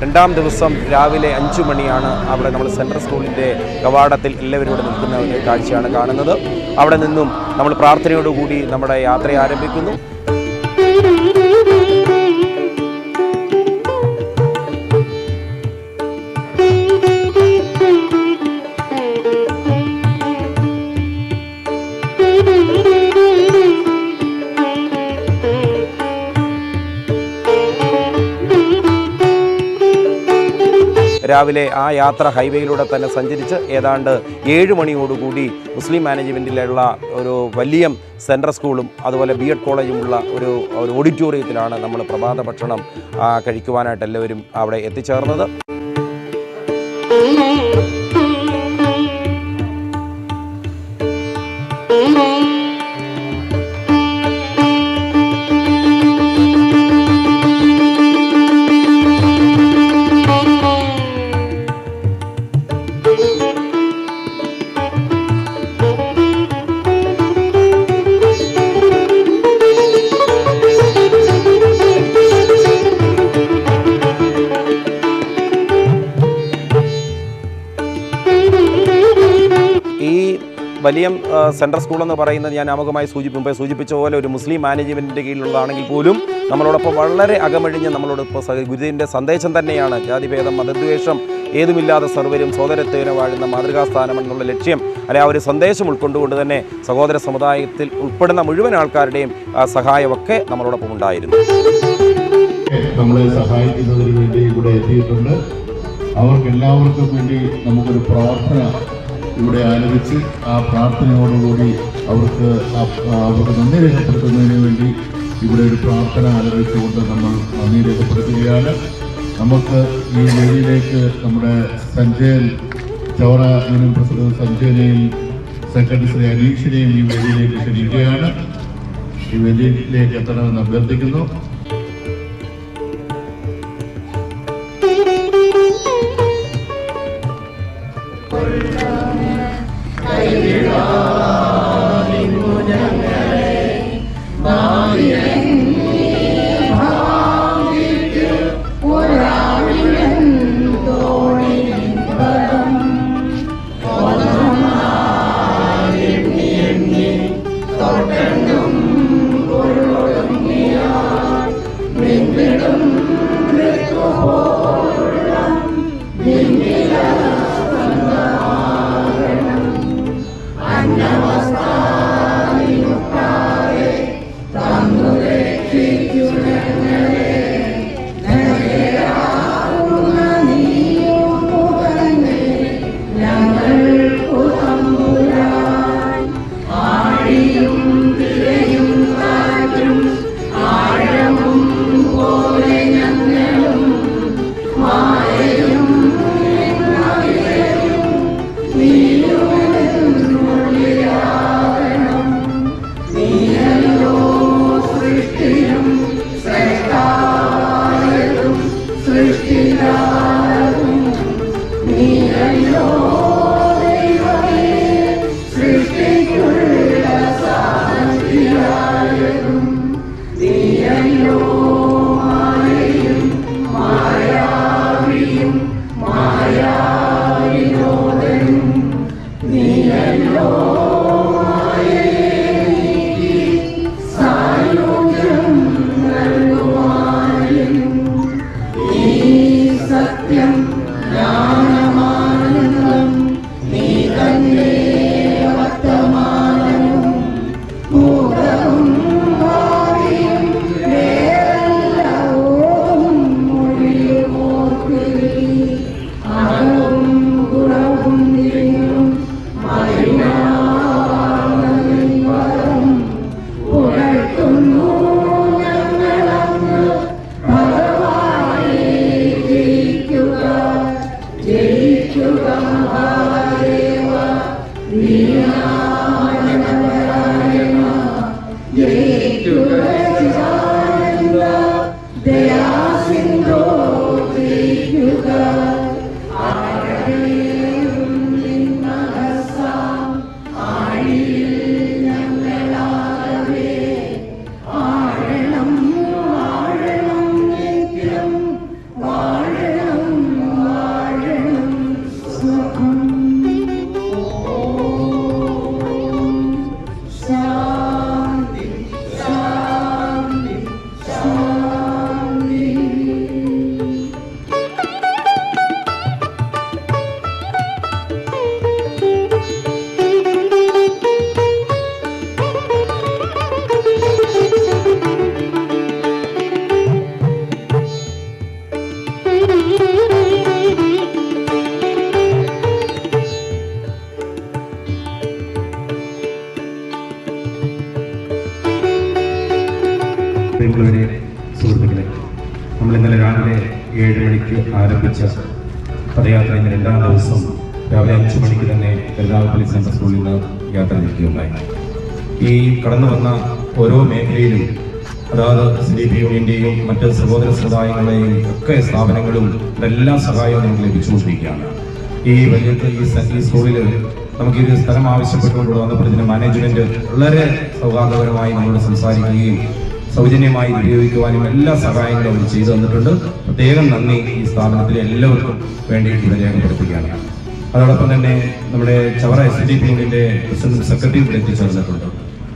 രണ്ടാം ദിവസം രാവിലെ 5 മണിയാണ് അവിടെ നമ്മൾ സെൻട്രൽ സ്കൂളിൻ്റെ കവാടത്തിൽ എല്ലാവരും ഇവിടെ നിൽക്കുന്ന ഒരു കാഴ്ചയാണ് കാണുന്നത്. അവിടെ നിന്നും നമ്മൾ പ്രാർത്ഥനയോടുകൂടി നമ്മുടെ യാത്ര ആരംഭിക്കുന്നു. രാവിലെ ആ യാത്ര ഹൈവേയിലൂടെ തന്നെ സഞ്ചരിച്ച് ഏതാണ്ട് 7 മണിയോടുകൂടി മുസ്ലിം മാനേജ്മെൻറ്റിലുള്ള ഒരു വലിയ സെൻട്രൽ സ്കൂളും അതുപോലെ BEd കോളേജുമുള്ള ഒരു ഓഡിറ്റോറിയത്തിലാണ് നമ്മൾ പ്രഭാത ഭക്ഷണം കഴിക്കുവാനായിട്ട് എല്ലാവരും അവിടെ എത്തിച്ചേർന്നത്. വലിയ സെൻട്രൽ സ്കൂളെന്ന് പറയുന്നത് ഞാൻ ആമുഖമായി സൂചിപ്പിച്ച പോലെ ഒരു മുസ്ലിം മാനേജ്മെൻറ്റിൻ്റെ കീഴിലുള്ളതാണെങ്കിൽ പോലും നമ്മളോടൊപ്പം വളരെ അകമഴിഞ്ഞ് നമ്മളോടൊപ്പം ഗുരുവിൻ്റെ സന്ദേശം തന്നെയാണ്. ജാതിഭേദം മതദ്വേഷം ഏതുമില്ലാതെ സർവ്വരും സോദരത്വനെ വാഴുന്ന മാതൃകാസ്ഥാനം എന്നുള്ള ലക്ഷ്യം അല്ലെ ആ ഒരു സന്ദേശം ഉൾക്കൊണ്ടുകൊണ്ട് തന്നെ സഹോദര സമുദായത്തിൽ ഉൾപ്പെടുന്ന മുഴുവൻ ആൾക്കാരുടെയും സഹായമൊക്കെ നമ്മളോടൊപ്പം ഉണ്ടായിരുന്നു. നമ്മളെ സഹായിക്കുന്നതിന് വേണ്ടി ഇവിടെ എത്തിയിട്ടുണ്ട്. അവർക്കെല്ലാവർക്കും വേണ്ടി നമുക്കൊരു പ്രാർത്ഥന ഇവിടെ ആലപിച്ച് ആ പ്രാർത്ഥനയോടുകൂടി അവർക്ക് നന്ദി രേഖപ്പെടുത്തുന്നതിന് വേണ്ടി ഇവിടെ ഒരു പ്രാർത്ഥന ആലപിച്ചുകൊണ്ട് നമ്മൾ നന്ദി രേഖപ്പെടുത്തുകയാണ്. നമുക്ക് ഈ വേദിയിലേക്ക് നമ്മുടെ സഞ്ജയൻ ചൗറ യൂണിയൻ പ്രസിഡന്റ് സഞ്ജയനെയും സെക്രട്ടറി ശ്രീ അനീഷിനെയും ഈ വേദിയിലേക്ക് ക്ഷണിക്കുകയാണ്. ഈ വേദിയിലേക്ക് എത്തണമെന്ന് അഭ്യർത്ഥിക്കുന്നു. Yeah. മണിക്ക് ആരംഭിച്ച പദയാത്ര ഇന്ന് 2-ാം ദിവസം രാവിലെ 5 മണിക്ക് തന്നെ കരുനാഗപ്പള്ളി സെൻട്രൽ സ്കൂളിൽ നിന്ന് യാത്ര തിരിക്കുകയുണ്ടായി. ഈ കടന്നു വന്ന ഓരോ മേഖലയിലും അതായത് CDP യൂണിയന്റെയും മറ്റ് സഹോദര സമുദായങ്ങളുടെയും ഒക്കെ സ്ഥാപനങ്ങളും എല്ലാ സഹായവും നമുക്ക് ലഭിച്ചുകൊണ്ടിരിക്കുകയാണ്. ഈ സ്കൂളിൽ നമുക്ക് ഒരു സ്ഥലം ആവശ്യപ്പെട്ടുകൊണ്ട് വന്നപ്പോൾ ഇതിന് മാനേജ്മെന്റ് വളരെ സൗഹാർദ്ദപരമായി നമ്മളോട് സംസാരിക്കുകയും സൗജന്യമായി ഉപയോഗിക്കുവാനും എല്ലാ സഹായങ്ങളും അവർ ചെയ്തു തന്നിട്ടുണ്ട്. പ്രത്യേകം നന്ദി ഈ സ്ഥാപനത്തിലെ എല്ലാവർക്കും വേണ്ടി ഇവിടെ രേഖപ്പെടുത്തുകയാണ്. അതോടൊപ്പം തന്നെ നമ്മുടെ ചവറ SDP യൂണിയന്റെ പ്രസിഡന്റ് സെക്രട്ടറി ഇവിടെ എത്തിച്ചേർന്നിട്ടുണ്ട്.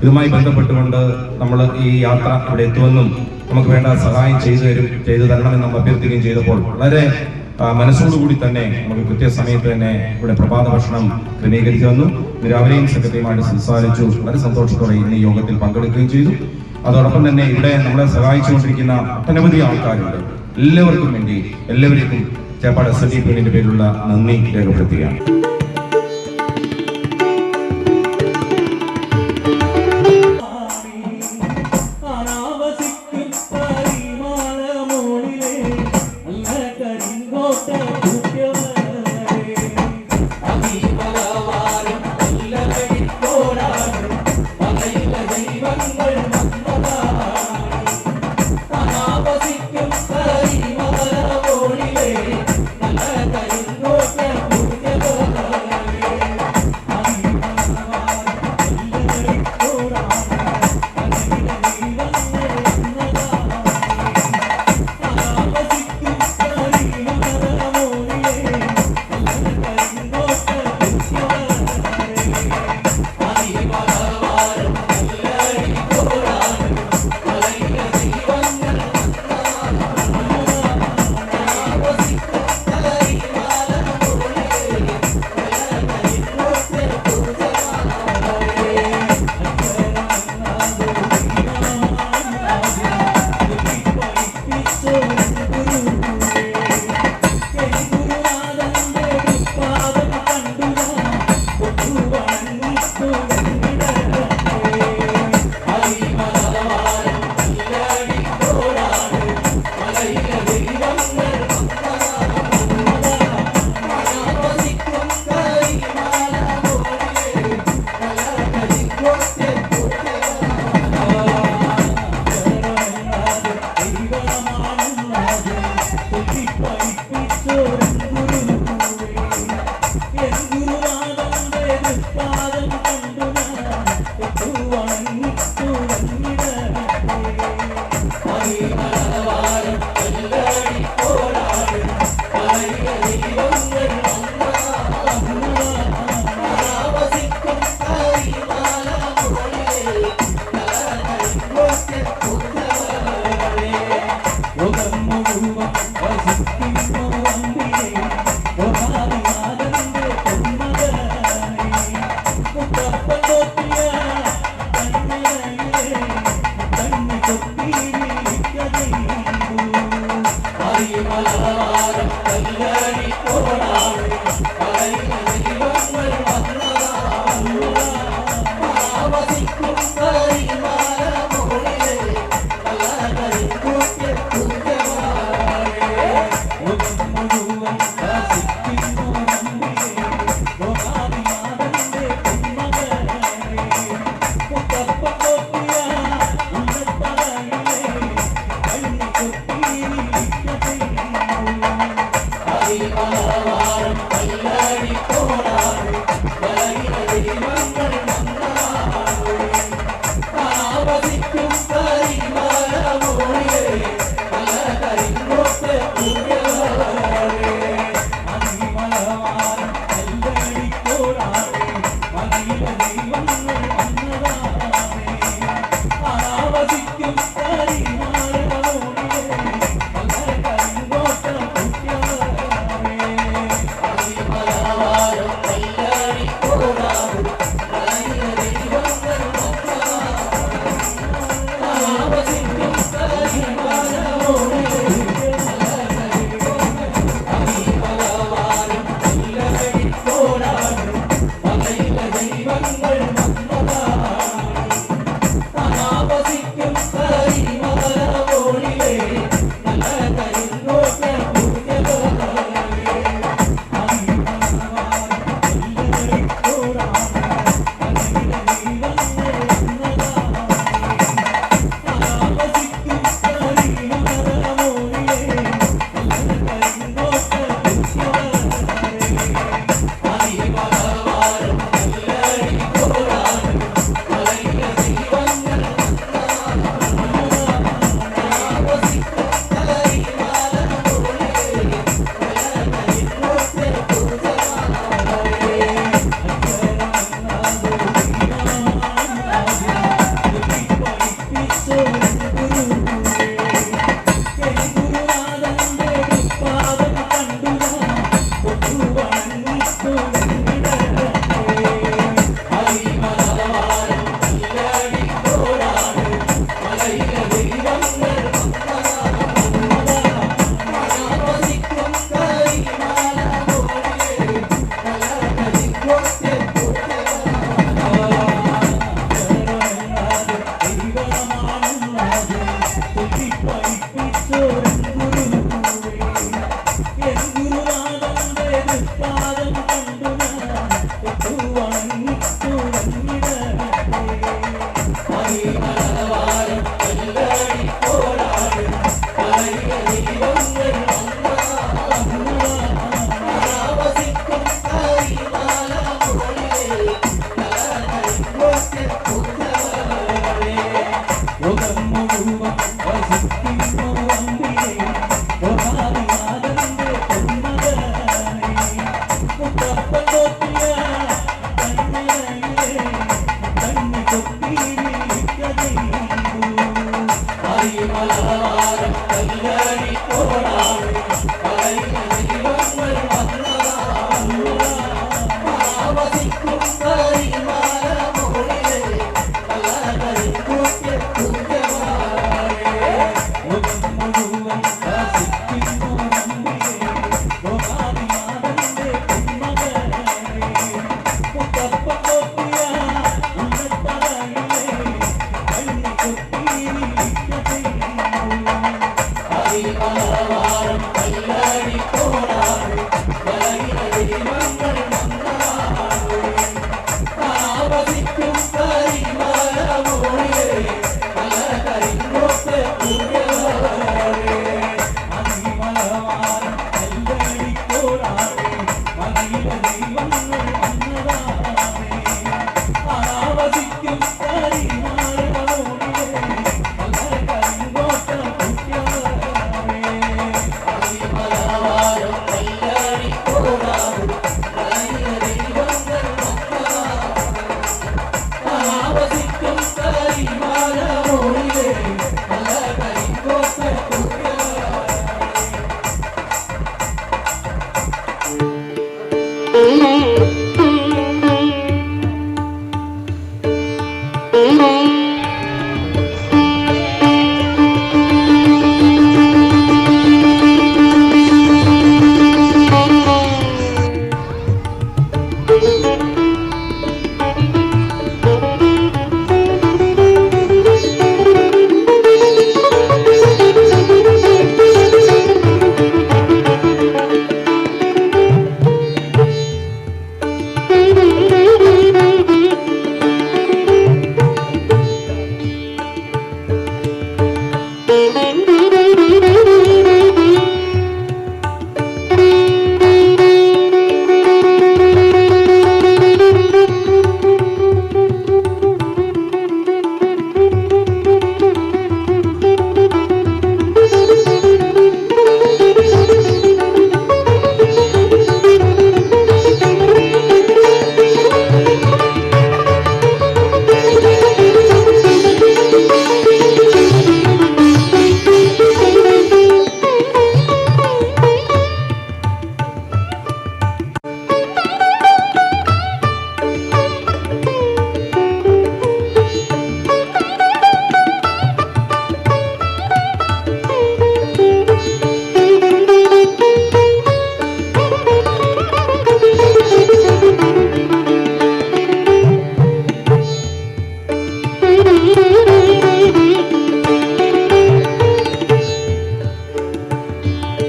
ഇതുമായി ബന്ധപ്പെട്ടുകൊണ്ട് നമ്മൾ ഈ യാത്ര ഇവിടെ എത്തുമെന്നും നമുക്ക് വേണ്ട സഹായം ചെയ്തു തരണമെന്ന് നമ്മൾ അഭ്യർത്ഥിക്കുകയും ചെയ്തപ്പോൾ വളരെ മനസ്സോടുകൂടി തന്നെ നമുക്ക് കൃത്യസമയത്ത് തന്നെ ഇവിടെ പ്രഭാത ഭക്ഷണം ക്രമീകരിച്ചു വന്നു. രാവിലെയും സെക്രട്ടറിയുമായിട്ട് സംസാരിച്ചു. വളരെ സന്തോഷത്തോടെ ഇന്ന് ഈ യോഗത്തിൽ പങ്കെടുക്കുകയും ചെയ്തു. അതോടൊപ്പം തന്നെ ഇവിടെ നമ്മളെ സഹായിച്ചുകൊണ്ടിരിക്കുന്ന ഒട്ടനവധി ആൾക്കാരുണ്ട്. എല്ലാവർക്കും വേണ്ടി എല്ലാവർക്കും ചേപ്പാട് SDP യൂണിയന്റെ പേരിലുള്ള നന്ദി രേഖപ്പെടുത്തുകയാണ്.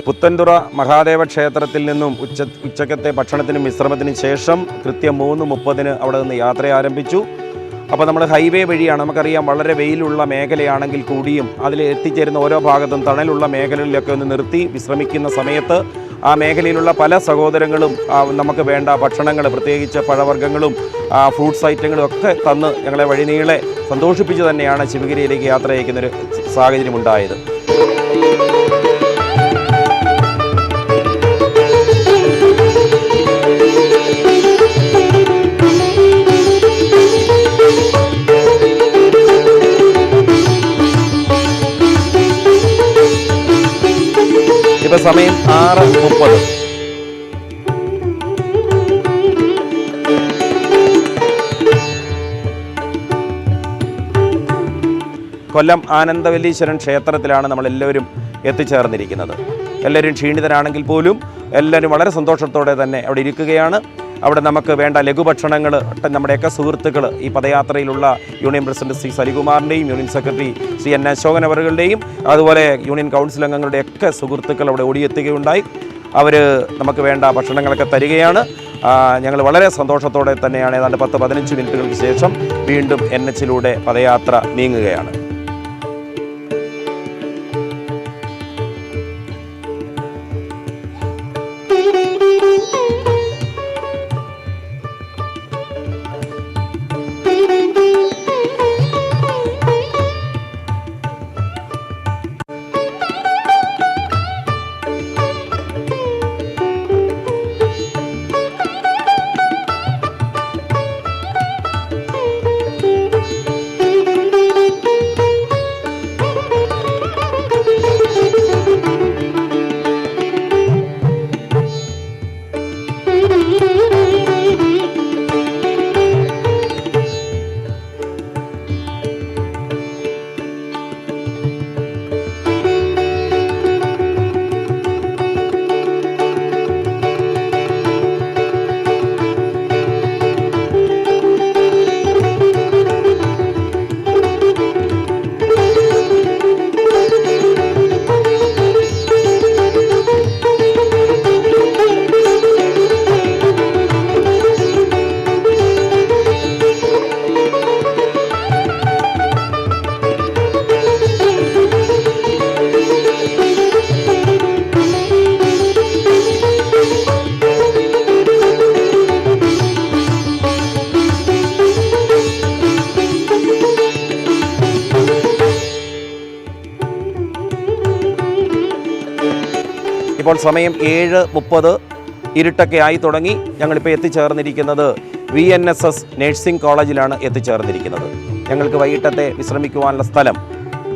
പുത്തൻതുറ മഹാദേവ ക്ഷേത്രത്തിൽ നിന്നും ഉച്ചക്കത്തെ ഭക്ഷണത്തിനും വിശ്രമത്തിനും ശേഷം കൃത്യം 3:30 അവിടെ നിന്ന് യാത്ര ആരംഭിച്ചു. അപ്പോൾ നമ്മൾ ഹൈവേ വഴിയാണ്, നമുക്കറിയാം വളരെ വെയിലുള്ള മേഖലയാണെങ്കിൽ കൂടിയും അതിൽ എത്തിച്ചേരുന്ന ഓരോ ഭാഗത്തും തണലുള്ള മേഖലകളിലൊക്കെ ഒന്ന് നിർത്തി വിശ്രമിക്കുന്ന സമയത്ത് ആ മേഖലയിലുള്ള പല സഹോദരങ്ങളും നമുക്ക് വേണ്ട ഭക്ഷണങ്ങൾ, പ്രത്യേകിച്ച് പഴവർഗ്ഗങ്ങളും ഫ്രൂട്ട്സ് ഐറ്റങ്ങളും ഒക്കെ തന്ന് ഞങ്ങളെ വഴിനീളെ സന്തോഷിപ്പിച്ച് തന്നെയാണ് ശിവഗിരിയിലേക്ക് യാത്ര അയക്കുന്നൊരു സാഹചര്യമുണ്ടായത്. ഇപ്പോൾ സമയം 6:30. കൊല്ലം ആനന്ദവല്ലീശ്വരൻ ക്ഷേത്രത്തിലാണ് നമ്മളെല്ലാവരും എത്തിച്ചേർന്നിരിക്കുന്നത്. എല്ലാവരും ക്ഷീണിതരാണെങ്കിൽ പോലും എല്ലാവരും വളരെ സന്തോഷത്തോടെ തന്നെ അവിടെ ഇരിക്കുകയാണ്. അവിടെ നമുക്ക് വേണ്ട ലഘുഭക്ഷണങ്ങൾ നമ്മുടെയൊക്കെ സുഹൃത്തുക്കൾ, ഈ പദയാത്രയിലുള്ള യൂണിയൻ പ്രസിഡന്റ് ശ്രീ സലികുമാറിൻ്റെയും union secretary Shri N Ashokan അവരുടെയും അതുപോലെ യൂണിയൻ കൗൺസിൽ അംഗങ്ങളുടെയൊക്കെ സുഹൃത്തുക്കൾ അവിടെ ഓടിയെത്തുകയുണ്ടായി. അവർ നമുക്ക് വേണ്ട ഭക്ഷണങ്ങളൊക്കെ തരികയാണ്. ഞങ്ങൾ വളരെ സന്തോഷത്തോടെ തന്നെയാണ് ഏതാണ്ട് 10-15 മിനിറ്റുകൾക്ക് ശേഷം വീണ്ടും NH-ലൂടെ പദയാത്ര നീങ്ങുകയാണ്. ഇപ്പോൾ സമയം 7:30, ഇരുട്ടൊക്കെ ആയി തുടങ്ങി. ഞങ്ങളിപ്പോൾ എത്തിച്ചേർന്നിരിക്കുന്നത് VNSS നഴ്സിംഗ് കോളേജിലാണ് എത്തിച്ചേർന്നിരിക്കുന്നത്. ഞങ്ങൾക്ക് വൈകിട്ടത്തെ വിശ്രമിക്കുവാനുള്ള സ്ഥലം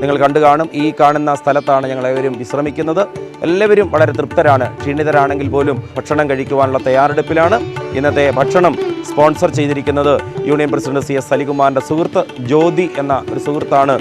നിങ്ങൾ കണ്ടു കാണും. ഈ കാണുന്ന സ്ഥലത്താണ് ഞങ്ങളെവരും വിശ്രമിക്കുന്നത്. എല്ലാവരും വളരെ തൃപ്തരാണ്. ക്ഷീണിതരാണെങ്കിൽ പോലും ഭക്ഷണം കഴിക്കുവാനുള്ള തയ്യാറെടുപ്പിലാണ്. ഇന്നത്തെ ഭക്ഷണം സ്പോൺസർ ചെയ്തിരിക്കുന്നത് യൂണിയൻ പ്രസിഡന്റ് CS അലികുമാറിൻ്റെ സുഹൃത്ത് ജ്യോതി എന്ന ഒരു സുഹൃത്താണ്